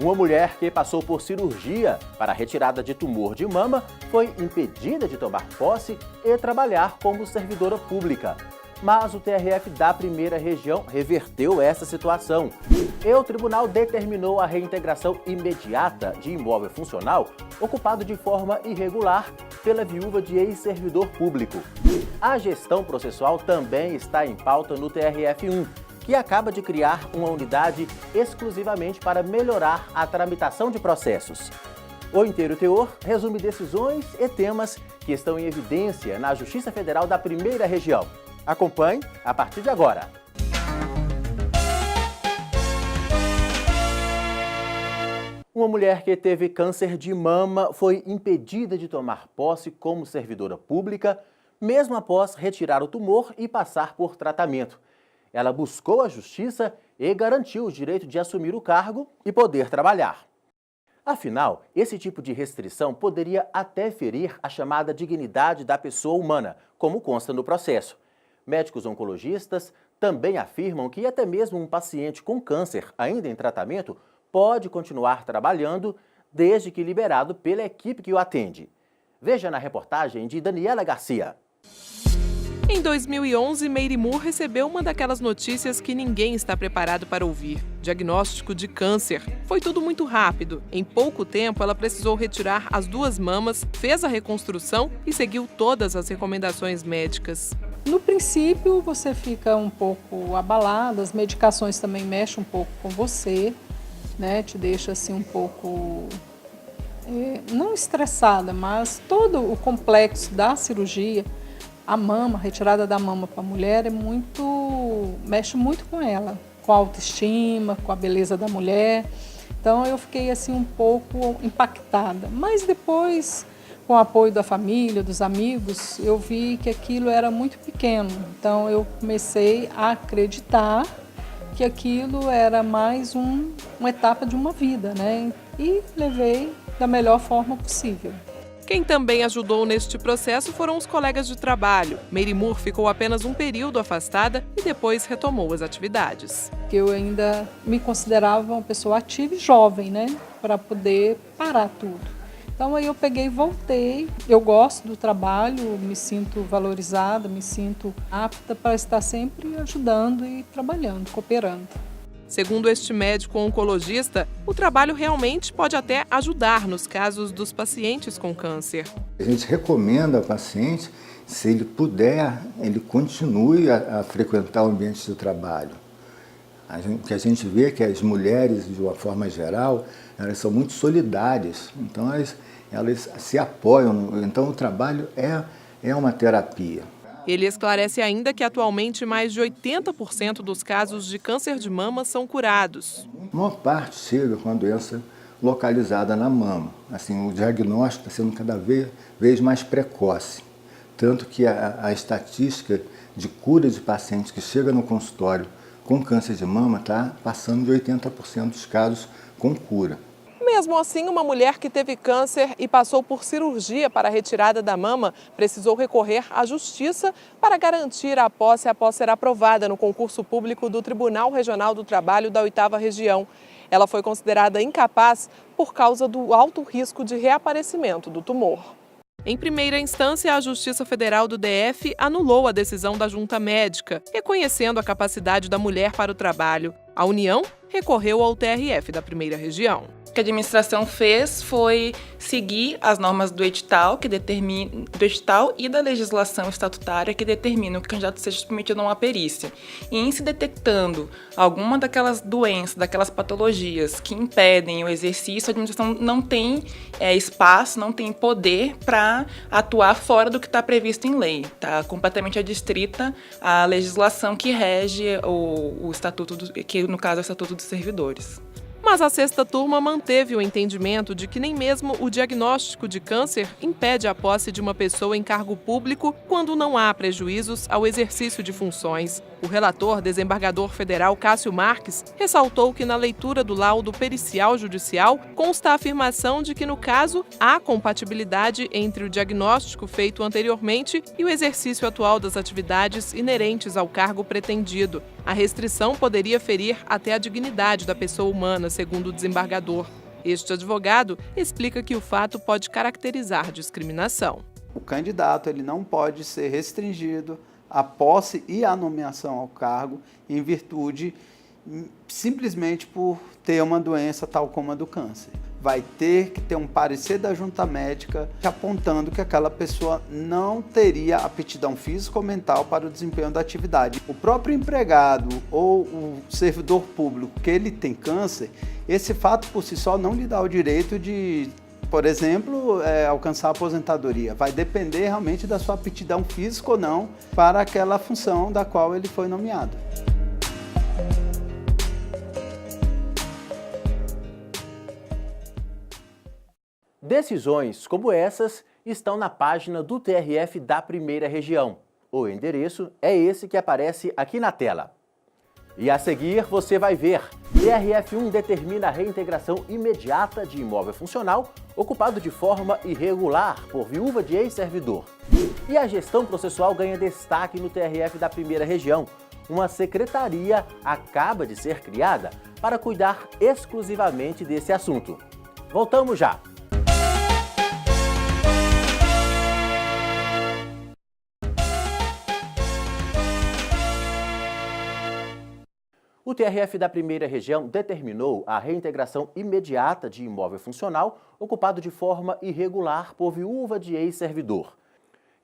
Uma mulher que passou por cirurgia para a retirada de tumor de mama foi impedida de tomar posse e trabalhar como servidora pública. Mas o TRF da Primeira Região reverteu essa situação. E o tribunal determinou a reintegração imediata de imóvel funcional ocupado de forma irregular pela viúva de ex-servidor público. A gestão processual também está em pauta no TRF1, que acaba de criar uma unidade exclusivamente para melhorar a tramitação de processos. O Inteiro Teor resume decisões e temas que estão em evidência na Justiça Federal da Primeira Região. Acompanhe a partir de agora. Uma mulher que teve câncer de mama foi impedida de tomar posse como servidora pública, mesmo após retirar o tumor e passar por tratamento. Ela buscou a justiça e garantiu o direito de assumir o cargo e poder trabalhar. Afinal, esse tipo de restrição poderia até ferir a chamada dignidade da pessoa humana, como consta no processo. Médicos oncologistas também afirmam que até mesmo um paciente com câncer ainda em tratamento pode continuar trabalhando desde que liberado pela equipe que o atende. Veja na reportagem de Daniela Garcia. Em 2011, Meire Moore recebeu uma daquelas notícias que ninguém está preparado para ouvir. Diagnóstico de câncer. Foi tudo muito rápido. Em pouco tempo, ela precisou retirar as 2 mamas, fez a reconstrução e seguiu todas as recomendações médicas. No princípio, você fica um pouco abalada, as medicações também mexem um pouco com você, né? Te deixa assim um pouco, não estressada, mas todo o complexo da cirurgia, a mama, a retirada da mama para a mulher mexe muito com ela, com a autoestima, com a beleza da mulher. Então eu fiquei assim um pouco impactada, mas depois, com o apoio da família, dos amigos, eu vi que aquilo era muito pequeno. Então eu comecei a acreditar que aquilo era mais uma etapa de uma vida, né? E levei da melhor forma possível. Quem também ajudou neste processo foram os colegas de trabalho. Meire Moore ficou apenas um período afastada e depois retomou as atividades. Eu ainda me considerava uma pessoa ativa e jovem, né? Para poder parar tudo. Então aí eu peguei e voltei. Eu gosto do trabalho, me sinto valorizada, me sinto apta para estar sempre ajudando e trabalhando, cooperando. Segundo este médico oncologista, o trabalho realmente pode até ajudar nos casos dos pacientes com câncer. A gente recomenda ao paciente, se ele puder, ele continue a frequentar o ambiente de trabalho. O que a gente vê é que as mulheres, de uma forma geral, elas são muito solidárias, então elas se apoiam, então o trabalho é uma terapia. Ele esclarece ainda que atualmente mais de 80% dos casos de câncer de mama são curados. A maior parte chega com a doença localizada na mama. Assim, o diagnóstico está sendo cada vez mais precoce. Tanto que a estatística de cura de pacientes que chegam no consultório com câncer de mama está passando de 80% dos casos com cura. Mesmo assim, uma mulher que teve câncer e passou por cirurgia para a retirada da mama precisou recorrer à justiça para garantir a posse após ser aprovada no concurso público do Tribunal Regional do Trabalho da 8ª Região. Ela foi considerada incapaz por causa do alto risco de reaparecimento do tumor. Em primeira instância, a Justiça Federal do DF anulou a decisão da Junta Médica, reconhecendo a capacidade da mulher para o trabalho. A União recorreu ao TRF da Primeira Região. O que a administração fez foi seguir as normas do edital, e da legislação estatutária que determina que o candidato seja submetido a uma perícia. E em se detectando alguma daquelas doenças, daquelas patologias que impedem o exercício, a administração não tem espaço, não tem poder para atuar fora do que está previsto em lei. Está completamente adstrita à legislação que rege o estatuto, que no caso é o Estatuto dos Servidores. Mas a 6ª turma manteve o entendimento de que nem mesmo o diagnóstico de câncer impede a posse de uma pessoa em cargo público quando não há prejuízos ao exercício de funções. O relator, desembargador federal Cássio Marques, ressaltou que na leitura do laudo pericial judicial consta a afirmação de que, no caso, há compatibilidade entre o diagnóstico feito anteriormente e o exercício atual das atividades inerentes ao cargo pretendido. A restrição poderia ferir até a dignidade da pessoa humana, segundo o desembargador. Este advogado explica que o fato pode caracterizar discriminação. O candidato ele não pode ser restringido à posse e à nomeação ao cargo em virtude simplesmente por ter uma doença tal como a do câncer. Vai ter que ter um parecer da junta médica apontando que aquela pessoa não teria aptidão física ou mental para o desempenho da atividade. O próprio empregado ou o servidor público que ele tem câncer, esse fato por si só não lhe dá o direito de, por exemplo, alcançar a aposentadoria. Vai depender realmente da sua aptidão física ou não para aquela função da qual ele foi nomeado. Decisões como essas estão na página do TRF da Primeira Região. O endereço é esse que aparece aqui na tela. E a seguir você vai ver: TRF1 determina a reintegração imediata de imóvel funcional ocupado de forma irregular por viúva de ex-servidor. E a gestão processual ganha destaque no TRF da Primeira Região. Uma secretaria acaba de ser criada para cuidar exclusivamente desse assunto. Voltamos já! O TRF da Primeira Região determinou a reintegração imediata de imóvel funcional ocupado de forma irregular por viúva de ex-servidor.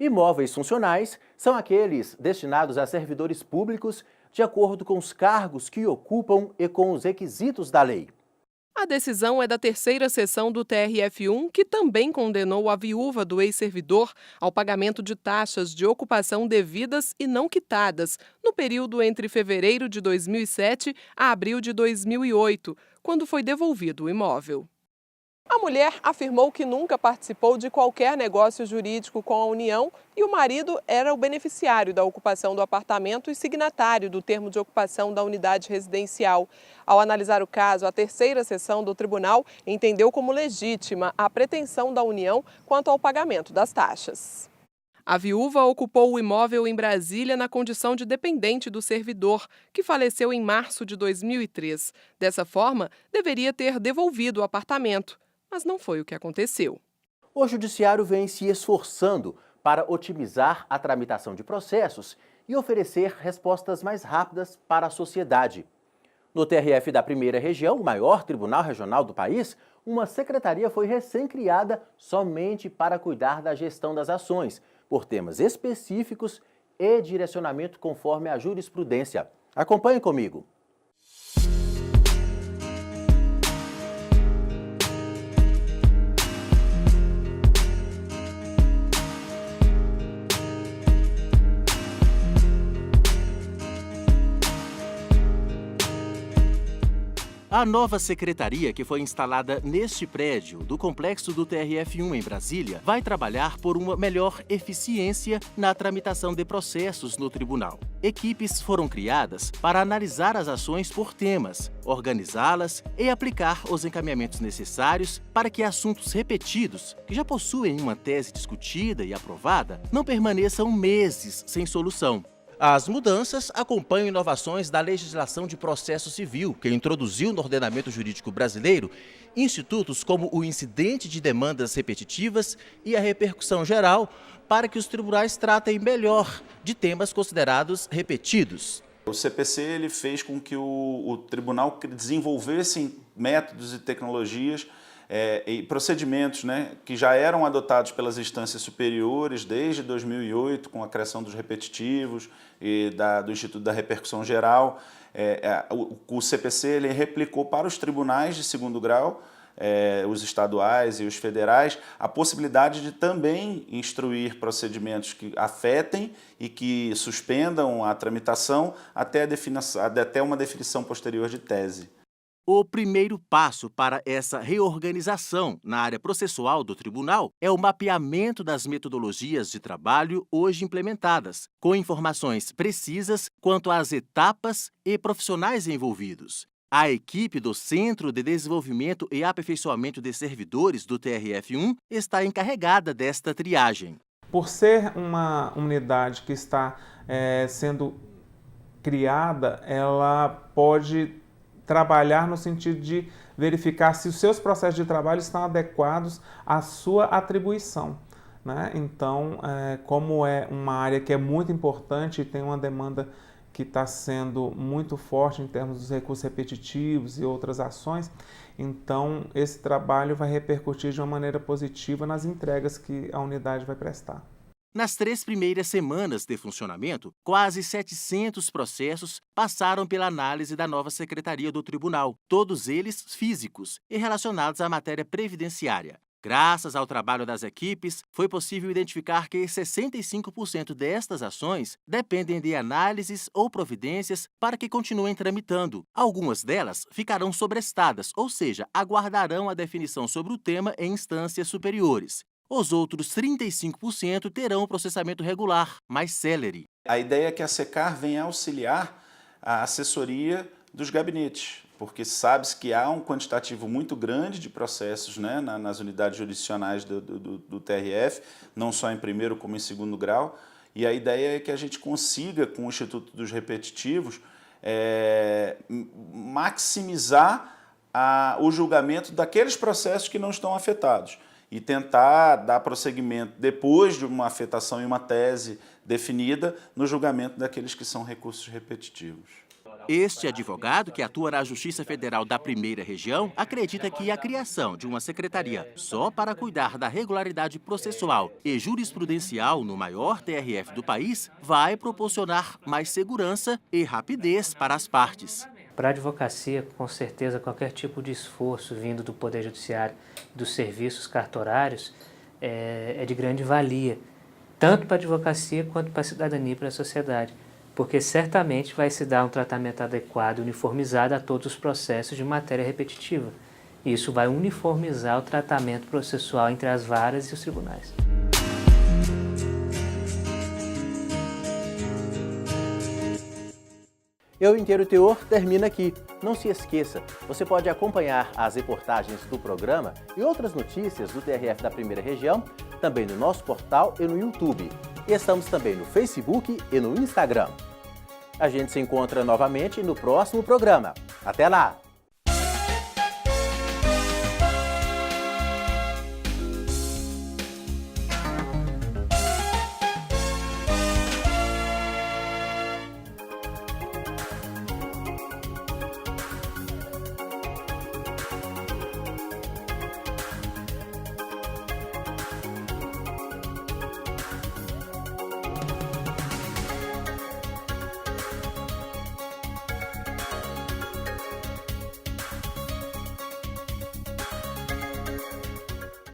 Imóveis funcionais são aqueles destinados a servidores públicos de acordo com os cargos que ocupam e com os requisitos da lei. A decisão é da terceira sessão do TRF1, que também condenou a viúva do ex-servidor ao pagamento de taxas de ocupação devidas e não quitadas no período entre fevereiro de 2007 a abril de 2008, quando foi devolvido o imóvel. A mulher afirmou que nunca participou de qualquer negócio jurídico com a União e o marido era o beneficiário da ocupação do apartamento e signatário do termo de ocupação da unidade residencial. Ao analisar o caso, a terceira sessão do tribunal entendeu como legítima a pretensão da União quanto ao pagamento das taxas. A viúva ocupou o imóvel em Brasília na condição de dependente do servidor, que faleceu em março de 2003. Dessa forma, deveria ter devolvido o apartamento. Mas não foi o que aconteceu. O Judiciário vem se esforçando para otimizar a tramitação de processos e oferecer respostas mais rápidas para a sociedade. No TRF da Primeira Região, o maior tribunal regional do país, uma secretaria foi recém-criada somente para cuidar da gestão das ações, por temas específicos e direcionamento conforme a jurisprudência. Acompanhe comigo. A nova secretaria, que foi instalada neste prédio do complexo do TRF1 em Brasília, vai trabalhar por uma melhor eficiência na tramitação de processos no tribunal. Equipes foram criadas para analisar as ações por temas, organizá-las e aplicar os encaminhamentos necessários para que assuntos repetidos, que já possuem uma tese discutida e aprovada, não permaneçam meses sem solução. As mudanças acompanham inovações da legislação de processo civil, que introduziu no ordenamento jurídico brasileiro institutos como o incidente de demandas repetitivas e a repercussão geral, para que os tribunais tratem melhor de temas considerados repetidos. O CPC ele fez com que o tribunal desenvolvesse métodos e tecnologias e procedimentos, né, que já eram adotados pelas instâncias superiores desde 2008, com a criação dos repetitivos e do Instituto da Repercussão Geral. O CPC ele replicou para os tribunais de segundo grau, os estaduais e os federais, a possibilidade de também instruir procedimentos que afetem e que suspendam a tramitação até uma definição posterior de tese. O primeiro passo para essa reorganização na área processual do tribunal é o mapeamento das metodologias de trabalho hoje implementadas, com informações precisas quanto às etapas e profissionais envolvidos. A equipe do Centro de Desenvolvimento e Aperfeiçoamento de Servidores do TRF1 está encarregada desta triagem. Por ser uma unidade que está sendo criada, ela pode trabalhar no sentido de verificar se os seus processos de trabalho estão adequados à sua atribuição, né? Então, como é uma área que é muito importante e tem uma demanda que está sendo muito forte em termos dos recursos repetitivos e outras ações, então esse trabalho vai repercutir de uma maneira positiva nas entregas que a unidade vai prestar. Nas 3 primeiras semanas de funcionamento, quase 700 processos passaram pela análise da nova Secretaria do Tribunal, todos eles físicos e relacionados à matéria previdenciária. Graças ao trabalho das equipes, foi possível identificar que 65% destas ações dependem de análises ou providências para que continuem tramitando. Algumas delas ficarão sobrestadas, ou seja, aguardarão a definição sobre o tema em instâncias superiores. Os outros 35% terão o processamento regular, mais célere. A ideia é que a SECAR venha auxiliar a assessoria dos gabinetes, porque sabe-se que há um quantitativo muito grande de processos, né, nas unidades jurisdicionais do TRF, não só em primeiro como em segundo grau, e a ideia é que a gente consiga, com o Instituto dos Repetitivos, maximizar o julgamento daqueles processos que não estão afetados e tentar dar prosseguimento, depois de uma afetação e uma tese definida, no julgamento daqueles que são recursos repetitivos. Este advogado, que atua na Justiça Federal da Primeira Região, acredita que a criação de uma secretaria só para cuidar da regularidade processual e jurisprudencial no maior TRF do país vai proporcionar mais segurança e rapidez para as partes. Para a advocacia, com certeza, qualquer tipo de esforço vindo do Poder Judiciário, dos serviços cartorários, é de grande valia, tanto para a advocacia quanto para a cidadania e para a sociedade, porque certamente vai se dar um tratamento adequado e uniformizado a todos os processos de matéria repetitiva. E isso vai uniformizar o tratamento processual entre as varas e os tribunais. Eu Inteiro Teor termina aqui. Não se esqueça, você pode acompanhar as reportagens do programa e outras notícias do TRF da Primeira Região também no nosso portal e no YouTube. E estamos também no Facebook e no Instagram. A gente se encontra novamente no próximo programa. Até lá!